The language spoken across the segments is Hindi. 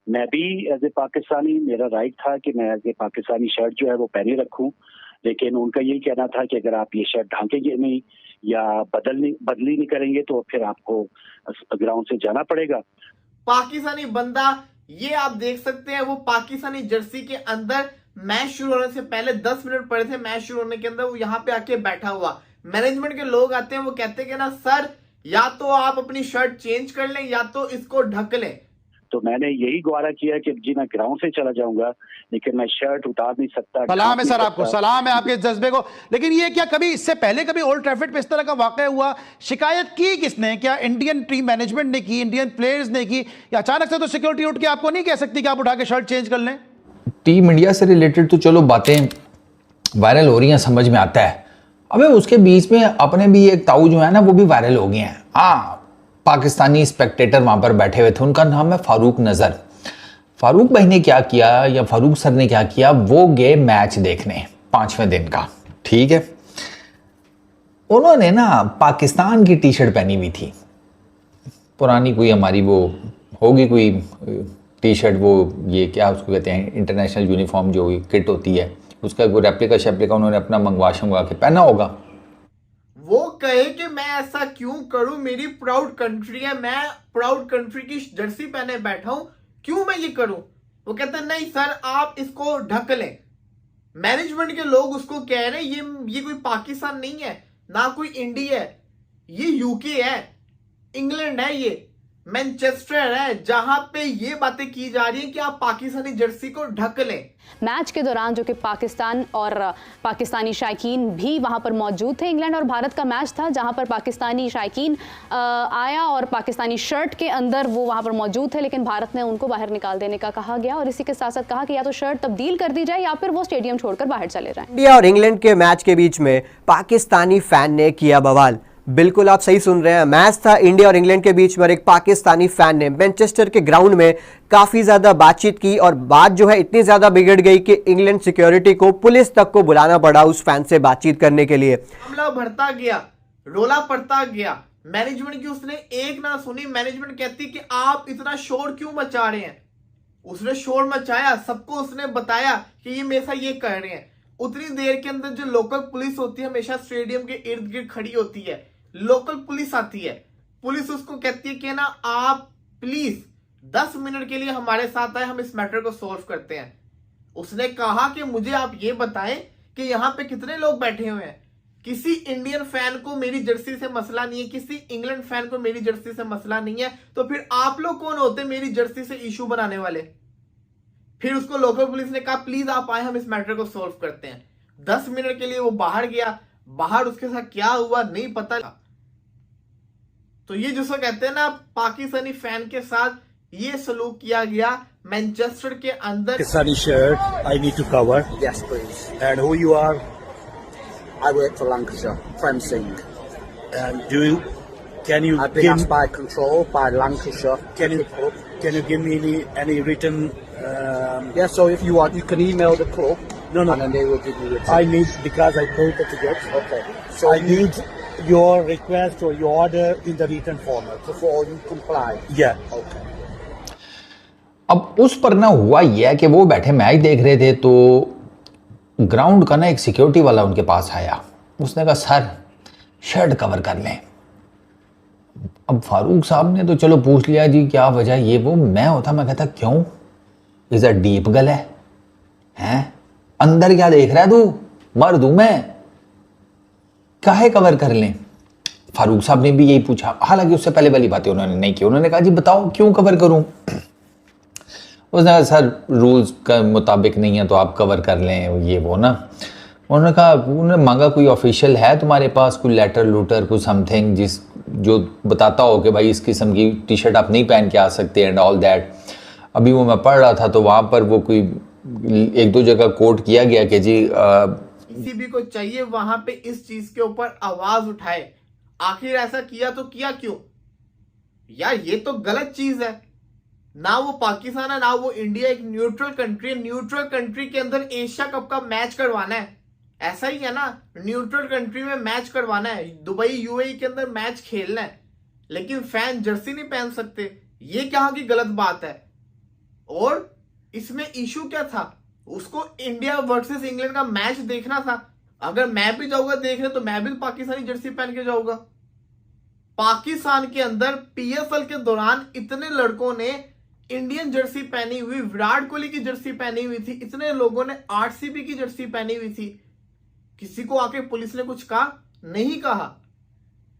मैं भी एज ए पाकिस्तानी, मेरा राइट था कि मैं एज ए पाकिस्तानी शर्ट जो है वो पहने रखूं, लेकिन उनका यही कहना था कि अगर आप ये शर्ट ढांकेंगे नहीं या बदली नहीं करेंगे तो फिर आपको ग्राउंड से जाना पड़ेगा। पाकिस्तानी बंदा, ये आप देख सकते हैं, वो पाकिस्तानी जर्सी के अंदर मैच शुरू होने से पहले 10 मिनट पड़े थे, मैच शुरू होने के अंदर वो यहाँ पे आके बैठा हुआ। मैनेजमेंट के लोग आते हैं, वो कहते हैं कि ना सर, या तो आप अपनी शर्ट चेंज कर लें या तो इसको ढक लें। तो मैंने यही गुहारा किया कि जी मैं ग्राउंड से चला जाऊंगा, लेकिन मैं शर्ट उतार नहीं सकता। सलाम है सर आपको, सलाम है आपके जज्बे को। लेकिन ये क्या कभी इससे पहले कभी ओल्ड ट्रैफर्ड पे इस तरह का वाकया हुआ? शिकायत की किसने? क्या इंडियन टीम मैनेजमेंट ने की, इंडियन प्लेयर्स ने की, या अचानक से तो सिक्योरिटी उठ के आपको नहीं कह सकती कि आप उठा के शर्ट चेंज कर लें? टीम इंडिया से रिलेटेड तो चलो बातें वायरल हो रही हैं, समझ में आता है। अबे उसके बीच में अपने भी एक ताऊ जो है ना, वो भी वायरल हो गए हैं। हाँ, पाकिस्तानी स्पेक्टेटर वहां पर बैठे हुए थे, उनका नाम है फारूक नजर। फारूक भाई ने क्या किया, या फारूक सर ने क्या किया, वो गए मैच देखने 5वें दिन का, ठीक है। उन्होंने ना पाकिस्तान की टी शर्ट पहनी हुई थी, पुरानी कोई हमारी वो होगी कोई टी शर्ट, वो ये क्या उसको कहते हैं, इंटरनेशनल यूनिफॉर्म जो किट होती है, उसका वो रेप्लिका शेप्लिका उन्होंने अपना मंगवा के पहना होगा। वो कहे कि मैं ऐसा क्यों करूं, मेरी प्राउड कंट्री है, मैं प्राउड कंट्री की जर्सी पहने बैठा हूं, क्यों मैं ये करूं? वो कहते हैं नहीं सर, आप इसको ढक लें। मैनेजमेंट के लोग उसको कह रहे हैं ये कोई पाकिस्तान नहीं है, ना कोई इंडिया है, ये यूके है, इंग्लैंड है, ये मैनचेस्टर है, जहां पे ये बातें की जा रही है कि आप पाकिस्तानी जर्सी को ढक लें। मैच के दौरान जो कि पाकिस्तान और पाकिस्तानी शायकीन भी वहां पर मौजूद थे, इंग्लैंड और भारत का मैच था, जहां पर पाकिस्तानी शायकीन आया और पाकिस्तानी शर्ट के अंदर वो वहां पर मौजूद थे, लेकिन भारत ने उनको बाहर निकाल देने का कहा गया और इसी के साथ साथ कहा कि या तो शर्ट तब्दील कर दी जाए या फिर वो स्टेडियम छोड़कर बाहर चले जाएं। इंडिया और इंग्लैंड के मैच के बीच में पाकिस्तानी फैन ने किया बवाल। बिल्कुल आप सही सुन रहे हैं, मैच था इंडिया और इंग्लैंड के बीच में, एक पाकिस्तानी फैन ने मैनचेस्टर के ग्राउंड में काफी ज्यादा बातचीत की और बात जो है इतनी ज्यादा बिगड़ गई कि इंग्लैंड सिक्योरिटी को, पुलिस तक को बुलाना पड़ा उस फैन से बातचीत करने के लिए। मामला बढ़ता गया, रोला पड़ता गया, मैनेजमेंट की उसने एक ना सुनी। मैनेजमेंट कहती कि आप इतना शोर क्यों मचा रहे हैं। उसने शोर मचाया, सबको उसने बताया कि ये मेरे साथ ये कर रहे हैं। उतनी देर के अंदर जो लोकल पुलिस होती है हमेशा स्टेडियम के इर्द गिर्द खड़ी होती है, लोकल पुलिस आती है, पुलिस उसको कहती है कि ना आप प्लीज 10 मिनट के लिए हमारे साथ आए, हम इस मैटर को सॉल्व करते हैं। उसने कहा कि मुझे आप ये बताएं कि यहाँ पे कितने लोग बैठे हुए हैं, किसी इंडियन फैन को मेरी जर्सी से मसला नहीं है, किसी इंग्लैंड फैन को मेरी जर्सी से मसला नहीं है, तो फिर आप लोग कौन होते मेरी जर्सी से इशू बनाने वाले? फिर उसको लोकल पुलिस ने कहा प्लीज आप आए, हम इस मैटर को सॉल्व करते हैं। 10 मिनट के लिए वो बाहर गया, बाहर उसके साथ क्या हुआ नहीं पता। तो ये जिसको कहते हैं ना पाकिस्तानी फैन के साथ ये सलूक किया गया मैनचेस्टर के अंदर। Pakistani shirt, I need to cover. Yes, please. And who you are? I work for Lancashire, Prem Singh. And can you I've been asked by Control, by Lancashire. Can you give me any written? Yeah, so if you want, you can email the club. No. And then they will give you it. I need, because I paid the ticket. Okay. So I need your request or your order in the written format. before you comply. Yeah. Okay. अब उस पर ना हुआ यह है कि वो बैठे मैच देख रहे थे, तो ग्राउंड का ना एक सिक्योरिटी वाला उनके पास आया। उसने कहा सर शर्ट कवर कर लें। अब फारूक साहब ने तो चलो पूछ लिया जी क्या वजह, ये वो। मैं होता मैं कहता क्यों, इज अ डीप गल है अंदर क्या देख रहा है तू, मर दूं मैं, काहे कवर कर लें? फारूक साहब ने भी यही पूछा, हालांकि उससे पहले वाली बातें उन्होंने नहीं की। उन्होंने कहा जी बताओ क्यों कवर करूं? उसने कहा सर रूल्स के मुताबिक नहीं है तो आप कवर कर लें, ये वो ना। उन्होंने कहा, उन्होंने मांगा कोई ऑफिशियल है तुम्हारे पास, कोई लेटर लूटर कुछ समथिंग जो बताता हो कि भाई इस किस्म की टी शर्ट आप नहीं पहन के आ सकते एंड ऑल दैट। अभी वो मैं पढ़ रहा था तो वहाँ पर वो कोई 1-2 जगह कोट किया गया कि जी किसी भी को चाहिए वहां पे इस चीज के ऊपर आवाज उठाए। आखिर ऐसा किया तो किया क्यों यार? ये तो गलत चीज है। ना वो पाकिस्तान है ना वो इंडिया, एक न्यूट्रल कंट्री है। न्यूट्रल कंट्री के अंदर एशिया कप का मैच करवाना है, ऐसा ही है ना। न्यूट्रल कंट्री में मैच करवाना है, दुबई यूएई के अंदर मैच खेलना है, लेकिन फैन जर्सी नहीं पहन सकते। ये कहाँ की गलत बात है? और इसमें इशू क्या था, उसको इंडिया वर्सेस इंग्लैंड का मैच देखना था। अगर मैं भी जाऊंगा देखने तो मैं भी पाकिस्तानी जर्सी पहन के जाऊंगा। पाकिस्तान के अंदर पीएसएल के दौरान इतने लड़कों ने इंडियन जर्सी पहनी हुई, विराट कोहली की जर्सी पहनी हुई थी, इतने लोगों ने आरसीबी की जर्सी पहनी हुई थी। किसी को आके पुलिस ने कुछ कहा? नहीं कहा।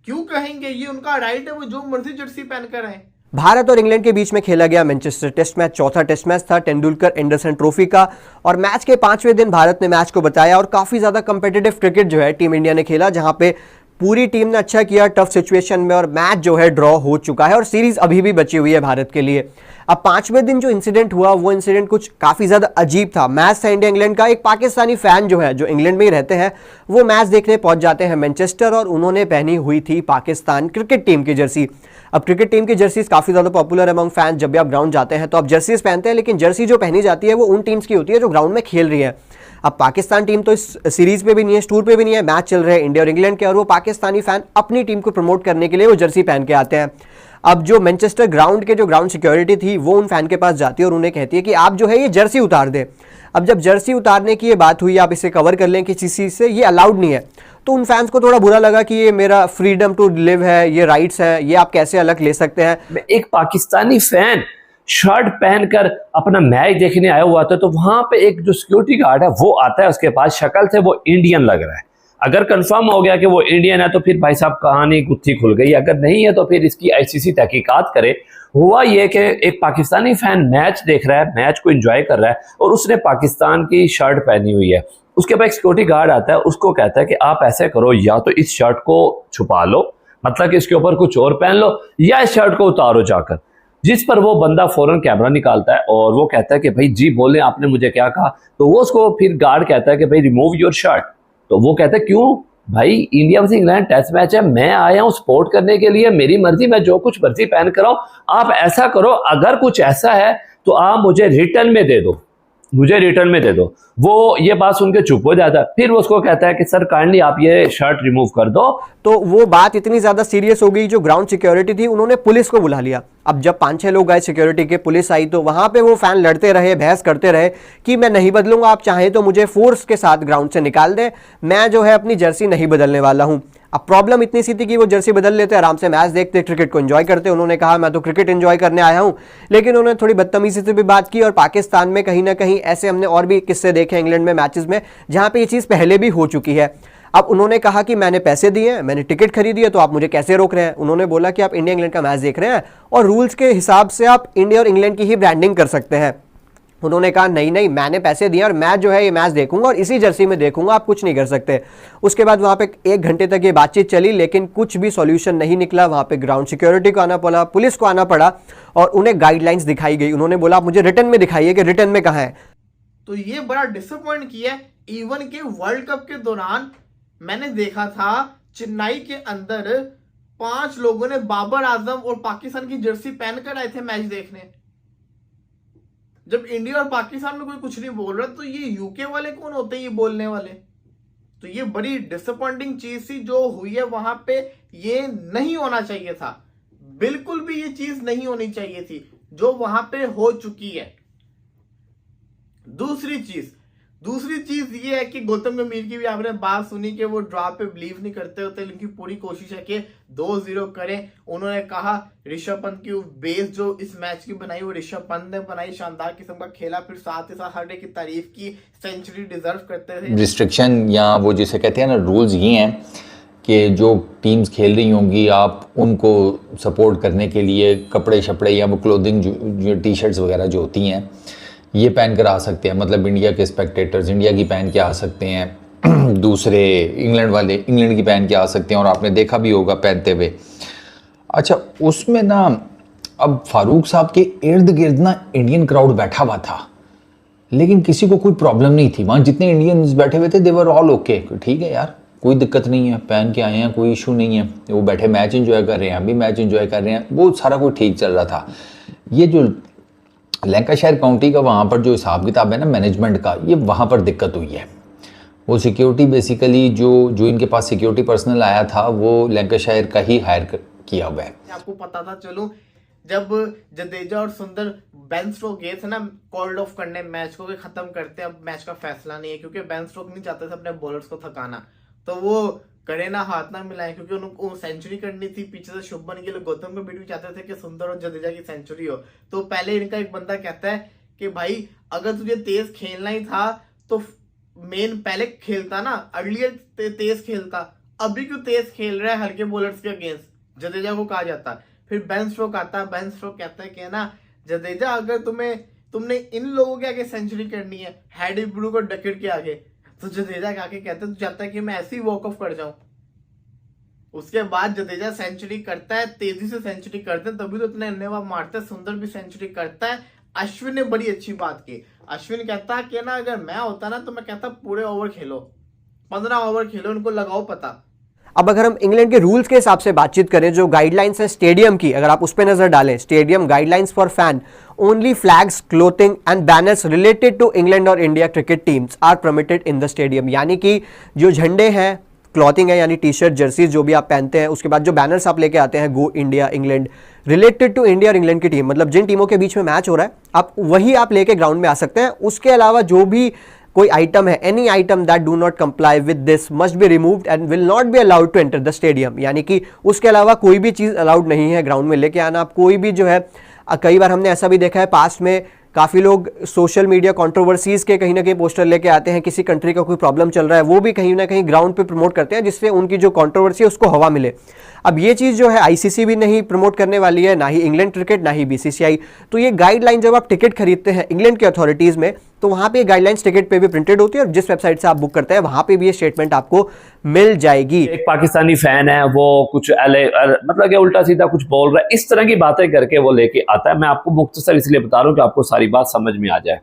क्यों कहेंगे? ये उनका राइट है, वो जो मर्जी जर्सी पहनकर आए। भारत और इंग्लैंड के बीच में खेला गया मैनचेस्टर टेस्ट मैच चौथा टेस्ट मैच था तेंदुलकर एंडरसन ट्रॉफी का, और मैच के 5वें दिन भारत ने मैच को बताया और काफी ज्यादा कंपेटिटिव क्रिकेट जो है टीम इंडिया ने खेला, जहां पे पूरी टीम ने अच्छा किया टफ सिचुएशन में, और मैच जो है ड्रॉ हो चुका है और सीरीज अभी भी बची हुई है भारत के लिए। अब 5वें दिन जो इंसिडेंट हुआ वो इंसिडेंट कुछ काफी ज्यादा अजीब था। मैच था इंडिया इंग्लैंड का। एक पाकिस्तानी फैन जो है, जो इंग्लैंड में ही रहते हैं, वो मैच देखने पहुंच जाते हैं मैनचेस्टर, और उन्होंने पहनी हुई थी पाकिस्तान क्रिकेट टीम की जर्सी। अब क्रिकेट टीम की जर्सीज काफी ज्यादा पॉपुलर है अमंग फैंस। जब भी आप ग्राउंड जाते हैं तो आप जर्सीज पहनते हैं, लेकिन जर्सी जो पहनी जाती है वो उन टीम्स की होती है जो ग्राउंड में खेल रही है। अब पाकिस्तान टीम तो इस सीरीज पे भी नहीं है, इस टूर पे भी नहीं है, मैच चल रहे हैं इंडिया और इंग्लैंड के, और वो पाकिस्तानी फैन अपनी टीम को प्रमोट करने के लिए वो जर्सी पहन के आते हैं। अब जो मैनचेस्टर ग्राउंड के जो ग्राउंड सिक्योरिटी थी वो उन फैन के पास जाती है और उन्हें कहती है कि आप जो है ये जर्सी उतार दें। अब जब जर्सी उतारने की ये बात हुई, आप इसे कवर कर लें किसी चीज से, ये अलाउड नहीं है, तो उन फैंस को थोड़ा बुरा लगा कि ये मेरा फ्रीडम टू लिव है, ये राइट्स है, ये आप कैसे अलग ले सकते हैं। एक पाकिस्तानी फैन शर्ट पहनकर अपना मैच देखने आया हुआ था, तो वहां पे एक जो सिक्योरिटी गार्ड है वो आता है, उसके पास शक्ल से वो इंडियन लग रहा है। अगर कंफर्म हो गया कि वो इंडियन है तो फिर भाई साहब कहानी गुत्थी खुल गई, अगर नहीं है तो फिर इसकी आईसीसी तहकीकात करे। हुआ ये कि एक पाकिस्तानी फैन मैच देख रहा है, मैच को एंजॉय कर रहा है, और उसने पाकिस्तान की शर्ट पहनी हुई है। उसके बाद एक सिक्योरिटी गार्ड आता है, उसको कहता है कि आप ऐसे करो, या तो इस शर्ट को छुपा लो, मतलब कि इसके ऊपर कुछ और पहन लो, या इस शर्ट को उतारो जाकर। जिस पर वो बंदा फौरन कैमरा निकालता है और वो कहता है कि भाई जी बोले, आपने मुझे क्या कहा? तो वो उसको फिर गार्ड कहता है कि भाई रिमूव योर शर्ट। तो वो कहता है क्यों भाई, India versus England test match है, मैं आया हूं सपोर्ट करने के लिए, मेरी मर्जी, मैं जो कुछ मर्जी पहन कर आऊं। आप ऐसा करो, अगर कुछ ऐसा है तो आप मुझे रिटर्न में दे दो, मुझे रिटर्न में दे दो। वो ये बात सुन के चुप हो जाता है। फिर वो उसको कहता है कि सर काइंडली आप ये शर्ट रिमूव कर दो। तो वो बात इतनी ज्यादा सीरियस हो गई, जो ग्राउंड सिक्योरिटी थी उन्होंने पुलिस को बुला लिया। अब जब 5-6 लोग आए सिक्योरिटी के, पुलिस आई, तो वहां पे वो फैन लड़ते रहे, बहस करते रहे कि मैं नहीं बदलूंगा, आप चाहें तो मुझे फोर्स के साथ ग्राउंड से निकाल दें, मैं जो है अपनी जर्सी नहीं बदलने वाला हूं। अब प्रॉब्लम इतनी सी थी कि वो जर्सी बदल लेते, आराम से मैच देखते, क्रिकेट को एंजॉय करते। उन्होंने कहा मैं तो क्रिकेट एंजॉय करने आया हूं, लेकिन उन्होंने थोड़ी बदतमीजी से भी बात की। और पाकिस्तान में कहीं ना कहीं ऐसे हमने और भी किस्से देखे इंग्लैंड में मैचेस में, जहां पे ये चीज पहले भी हो चुकी है। अब उन्होंने कहा कि मैंने पैसे दिए हैं, मैंने टिकट खरीदी है, तो आप मुझे कैसे रोक रहे हैं? उन्होंने बोला कि आप इंडिया इंग्लैंड का मैच देख रहे हैं और रूल्स के हिसाब से आप इंडिया और इंग्लैंड की ही ब्रांडिंग कर सकते हैं। उन्होंने कहा नहीं नहीं, मैंने पैसे दिए और मैं जो है ये मैच देखूंगा और इसी जर्सी में देखूंगा, आप कुछ नहीं कर सकते। उसके बाद वहां पे 1 घंटे तक ये बातचीत चली, लेकिन कुछ भी सॉल्यूशन नहीं निकला। वहां पे ग्राउंड सिक्योरिटी को आना पड़ा, पुलिस को आना पड़ा, और उन्हें गाइडलाइंस दिखाई गई। उन्होंने बोला आप मुझे रिटर्न में दिखाइए कि रिटर्न में कहाँ है। तो ये बड़ा डिसअपॉइंट किया। इवन के वर्ल्ड कप के दौरान मैंने देखा था चेन्नई के अंदर 5 लोगों ने बाबर आजम और पाकिस्तान की जर्सी पहनकर आए थे मैच देखने। जब इंडिया और पाकिस्तान में कोई कुछ नहीं बोल रहा, तो ये यूके वाले कौन होते हैं ये बोलने वाले? तो ये बड़ी डिसअपॉइंटिंग चीज थी जो हुई है वहां पे। ये नहीं होना चाहिए था, बिल्कुल भी ये चीज नहीं होनी चाहिए थी जो वहां पे हो चुकी है। दूसरी चीज ये है कि गौतम गंभीर की भी आपने बात सुनी कि वो ड्रॉ पे बिलीव नहीं करते होते, उनकी पूरी कोशिश है कि 2-0 करें। उन्होंने कहा ऋषभ पंत की बेस जो इस मैच की बनाई वो ऋषभ पंत ने बनाई, शानदार किस्म का खेला, फिर साथ ही साथ हर एक की तारीफ की, सेंचुरी डिजर्व करते थे। रिस्ट्रिक्शन या वो जिसे कहते हैं ना, रूल्स ये हैं कि जो टीम्स खेल रही होंगी आप उनको सपोर्ट करने के लिए कपड़े शपड़े या वो क्लोथिंग जो टी शर्ट्स वगैरह जो होती हैं ये पहन कर आ सकते हैं। मतलब इंडिया के स्पेक्टेटर्स इंडिया की पहन के आ सकते हैं, दूसरे इंग्लैंड वाले इंग्लैंड की पहन के आ सकते हैं, और आपने देखा भी होगा पहनते हुए। अच्छा, उसमें ना अब फारूक साहब के इर्द गिर्द ना इंडियन क्राउड बैठा हुआ था, लेकिन किसी को कोई प्रॉब्लम नहीं थी। वहाँ जितने इंडियंस बैठे हुए थे दे वर ऑल ओके, ठीक है यार, कोई दिक्कत नहीं है, पहन के आए हैं, कोई इशू नहीं है। वो बैठे मैच एंजॉय कर रहे हैं, हम भी मैच एंजॉय कर रहे हैं, वो सारा कुछ ठीक चल रहा था। ये जो लैंकाशायर काउंटी का वहाँ पर जो हिसाब किताब है ना मैनेजमेंट का, ये वहाँ पर दिक्कत हुई है। वो सिक्योरिटी बेसिकली जो इनके पास सिक्योरिटी पर्सनल आया था वो लैंकाशायर का ही हायर किया हुआ है। आपको पता था, चलो जब जडेजा और सुंदर बेन स्टोक गए थे ना कॉल्ड ऑफ करने मैच को, खत्म करते हैं, अब मैच का फैसला नहीं है, क्योंकि बेन स्टोक नहीं चाहते थे अपने बॉलर्स को थकाना, तो वो करे ना हाथ ना मिलाए, क्योंकि उनको सेंचुरी करनी थी। पीछे से शुभमन गिल, गौतम गंभीर भी चाहते थे कि सुंदर और जडेजा की सेंचुरी हो। तो पहले इनका एक बंदा कहता है कि भाई अगर तुझे तेज खेलना ही था तो मेन पहले खेलता ना, अर्लियर तेज खेलता, अभी क्यों तेज खेल रहा है हल्के बॉलर्स के अगेंस्ट, जडेजा को कहा जाता। फिर बेन स्टोक आता है, बेन स्टोक कहता है कि ना जडेजा अगर तुमने इन लोगों के आगे सेंचुरी करनी है, हैडी ब्रू को डकेट के आगे, तो जडेजा के आगे कहते तू चाहता है कि मैं ऐसे ही वॉक ऑफ कर जाऊं। उसके बाद जडेजा सेंचुरी करता है, तेजी से सेंचुरी करते हैं, तभी तो इतने अन्य मारते हैं। सुंदर भी सेंचुरी करता है। अश्विन ने बड़ी अच्छी बात की, अश्विन कहता है कि ना अगर मैं होता ना तो मैं कहता पूरे ओवर खेलो, 15 ओवर खेलो, उनको लगाओ पता। अब अगर हम इंग्लैंड के रूल्स के हिसाब से बातचीत करें, जो गाइडलाइंस है स्टेडियम की, अगर आप उस पर नजर डालें, stadium guidelines for fan, only flags, clothing and banners related to England और India cricket teams are permitted in the stadium. यानी कि जो झंडे हैं, क्लॉथिंग है यानी टी शर्ट, जर्सीज जो भी आप पहनते हैं, उसके बाद जो बैनर्स आप लेके आते हैं, go India England, related to India और इंग्लैंड की टीम, मतलब जिन टीमों के बीच में मैच हो रहा है आप वही आप लेके ग्राउंड में आ सकते हैं। उसके अलावा जो भी कोई आइटम है, any item that do not comply with this must be removed and will not be allowed to enter the stadium. यानी कि उसके अलावा कोई भी चीज़ अलाउड नहीं है ग्राउंड में लेके आना। आप कोई भी जो है, कई बार हमने ऐसा भी देखा है पास्ट में, काफ़ी लोग सोशल मीडिया कंट्रोवर्सीज के कहीं ना कहीं पोस्टर लेके आते हैं, किसी कंट्री का कोई प्रॉब्लम चल रहा है, वो भी कहीं ना कहीं ग्राउंड पे प्रमोट करते हैं, जिससे उनकी जो कंट्रोवर्सी है उसको हवा मिले। अब ये चीज़ जो है आईसीसी भी नहीं प्रमोट करने वाली है, ना ही इंग्लैंड क्रिकेट, ना ही बीसीसीआई। तो ये गाइडलाइन जब आप टिकट खरीदते हैं इंग्लैंड की अथॉरिटीज़ में, तो वहाँ पे गाइडलाइंस टिकट पे भी प्रिंटेड होती है, और जिस वेबसाइट से आप बुक करते हैं वहाँ पे भी ये स्टेटमेंट आपको मिल जाएगी। एक पाकिस्तानी फैन है, वो कुछ मतलब कि उल्टा सीधा कुछ बोल रहा है, इस तरह की बातें करके वो लेके आता है। मैं आपको मुख्तसर इसलिए बता रहा हूँ कि आपको सारी बात समझ में आ जाए।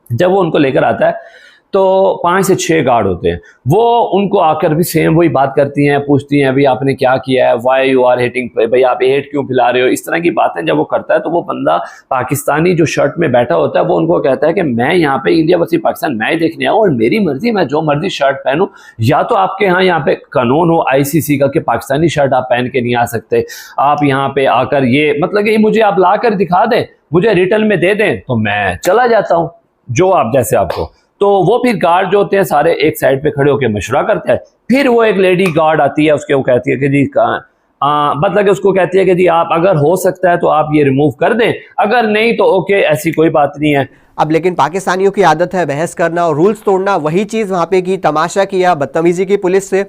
जब वो उनको लेकर आता है तो 5 से 6 गार्ड होते हैं, वो उनको आकर भी सेम वही बात करती हैं, पूछती हैं भाई आपने क्या किया है, वाई यू आर हेटिंग, भाई आप हेट क्यों फैला रहे हो, इस तरह की बातें जब वो करता है तो वो बंदा पाकिस्तानी जो शर्ट में बैठा होता है वो उनको कहता है कि मैं यहाँ पे इंडिया वर्सेस पाकिस्तान मैच देखने आऊँ और मेरी मर्जी, मैं जो मर्जी शर्ट पहनूं, या तो आपके यहाँ पे कानून हो आईसीसी का कि पाकिस्तानी शर्ट आप पहन के नहीं आ सकते, आप यहाँ पे आकर ये मतलब कि मुझे आप ला कर दिखा दें, मुझे रिटर्न में दे दें तो मैं चला जाता हूँ, जो आप जैसे आपको। तो वो फिर गार्ड जो होते हैं सारे एक साइड पे खड़े होकर मशवरा करते हैं। फिर वो एक लेडी गार्ड आती है, उसके वो कहती है कि जी मतलब कि उसको कहती है कि जी आप अगर हो सकता है तो आप ये रिमूव कर दें, अगर नहीं तो ओके, ऐसी कोई बात नहीं है। अब लेकिन पाकिस्तानियों की आदत है बहस करना और रूल्स तोड़ना, वही चीज़ वहाँ पे की, तमाशा किया, बदतमीजी की पुलिस से,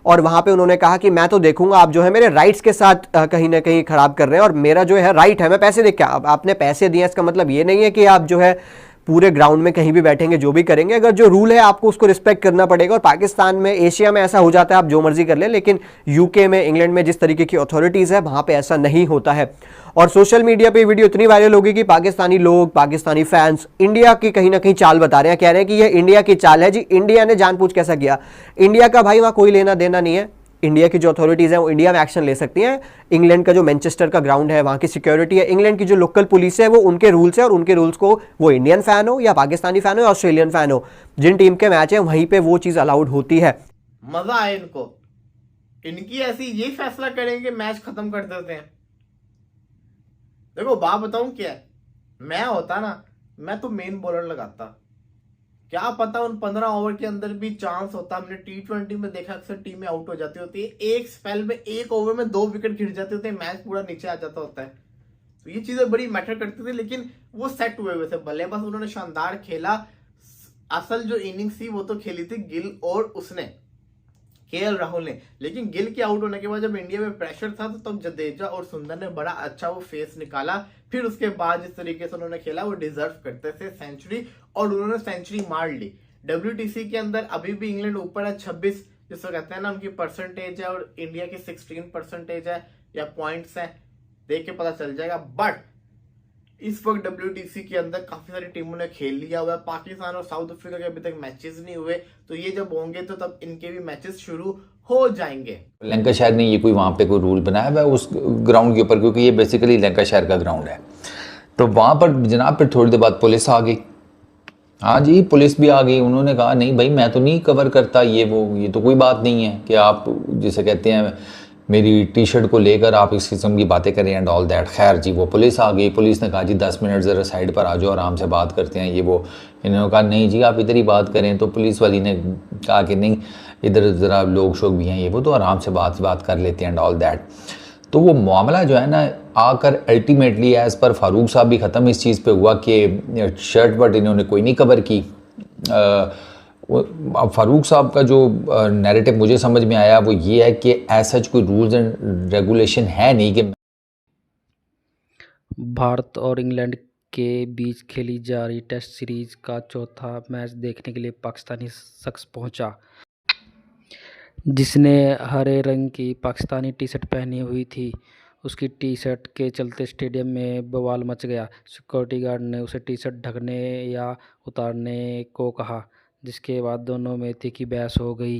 और वहाँ पे उन्होंने कहा कि मैं तो देखूंगा आप जो है मेरे राइट्स के साथ कहीं ना कहीं खराब कर रहे हैं, और मेरा जो है राइट है, मैं पैसे दे के, अब आपने पैसे दिए, इसका मतलब ये नहीं है कि आप जो है पूरे ग्राउंड में कहीं भी बैठेंगे, जो भी करेंगे, अगर जो रूल है आपको उसको रिस्पेक्ट करना पड़ेगा। और पाकिस्तान में, एशिया में ऐसा हो जाता है आप जो मर्जी कर लें, लेकिन यूके में, इंग्लैंड में जिस तरीके की अथॉरिटीज़ है वहाँ पे ऐसा नहीं होता है। और सोशल मीडिया पे वीडियो इतनी वायरल होगी कि पाकिस्तानी लोग, पाकिस्तानी फैंस इंडिया की कहीं ना कहीं चाल बता रहे हैं, कह रहे हैं कि ये इंडिया की चाल है जी, इंडिया ने जानबूझ कैसा किया। इंडिया का भाई वहाँ कोई लेना देना नहीं है, इंडिया की जो अथॉरिटीज़ हैं वो इंडिया में एक्शन ले सकती हैं। इंग्लैंड का जो मैनचेस्टर का ग्राउंड है वहाँ की सिक्योरिटी है, इंग्लैंड की जो लोकल पुलिस है वो उनके रूल्स है, और उनके रूल्स को वो इंडियन फ़ैन हो या पाकिस्तानी फ़ैन हो या ऑस्ट्रेलियन फ़ैन हो, जिन टीम के मैच है वहीं पे वो चीज़ अलाउड होती है। मज़ा आए इनको, इनकी ऐसी ये फैसला करेंगे मैच खत्म कर देते हैं। देखो बात बताऊं क्या, मैं होता ना, मैं तो मेन बॉलर लगाता, क्या पता उन 15 ओवर के अंदर भी चांस होता। हमने T20 में देखा अक्सर टीमें आउट हो जाती होती है, एक स्पेल में, एक ओवर में 2 विकेट गिर जाते होते हैं, मैच पूरा नीचे आ जाता होता है। तो ये चीजें बड़ी मैटर करती थी, लेकिन वो सेट हुए हुए थे, बल्लेबाज उन्होंने शानदार खेला। असल जो इनिंग्स थी वो तो खेली थी गिल और उसने, केएल राहुल ने, लेकिन गिल के आउट होने के बाद जब इंडिया में प्रेशर था तो तब जडेजा और सुंदर ने बड़ा अच्छा वो फेस निकाला। फिर उसके बाद जिस तरीके से उन्होंने खेला वो डिजर्व करते थे सेंचुरी, और उन्होंने सेंचुरी मार ली। WTC के अंदर अभी भी इंग्लैंड ऊपर है 26, जिसको कहते हैं ना उनकी परसेंटेज है, और इंडिया की 16% है या पॉइंट्स है, देख के पता चल जाएगा। बट इस वक्त WTC के अंदर काफी सारी टीमों ने खेल लिया हुआ है, पाकिस्तान और साउथ अफ्रीका के अभी तक मैचेस नहीं हुए, तो ये जब होंगे तो तब इनके भी मैचेस शुरू हो जाएंगे। लंकाशायर ने ये कोई वहाँ पे कोई रूल बनाया हुआ है उस ग्राउंड के ऊपर, क्योंकि ये बेसिकली लंकाशायर का ग्राउंड है। तो वहाँ पर जनाब फिर थोड़ी देर बाद पुलिस आ गई, हाँ जी पुलिस भी आ गई, उन्होंने कहा नहीं भाई मैं तो नहीं कवर करता ये वो, ये तो कोई बात नहीं है कि आप जिसे कहते हैं मेरी टी शर्ट को लेकर आप इस किस्म की बातें करें एंड ऑल दैट। खैर जी, वो पुलिस आ गई, पुलिस ने कहा जी 10 मिनट ज़रा साइड पर आ जाओ, आराम से बात करते हैं, ये वो। इन्होंने कहा नहीं जी आप इधर ही बात करें। तो पुलिस वाली ने कहा कि नहीं, इधर ज़रा लोग शोग भी हैं, ये वो, तो आराम से बात कर लेते हैं एंड ऑल दैट। तो वो मामला जो है ना आकर अल्टीमेटली एज़ पर फारूक साहब भी ख़त्म इस चीज़ पे हुआ कि शर्ट वर्ट इन्होंने कोई नहीं कवर की। अब फारूक साहब का जो नैरेटिव मुझे समझ में आया वो ये है कि ऐसा कोई रूल्स एंड रेगुलेशन है नहीं कि भारत और इंग्लैंड के बीच खेली जा रही टेस्ट सीरीज का चौथा मैच देखने के लिए पाकिस्तानी शख्स पहुंचा, जिसने हरे रंग की पाकिस्तानी टी शर्ट पहनी हुई थी। उसकी टी शर्ट के चलते स्टेडियम में बवाल मच गया। सिक्योरिटी गार्ड ने उसे टी शर्ट ढकने या उतारने को कहा, जिसके बाद दोनों में तीखी बहस हो गई।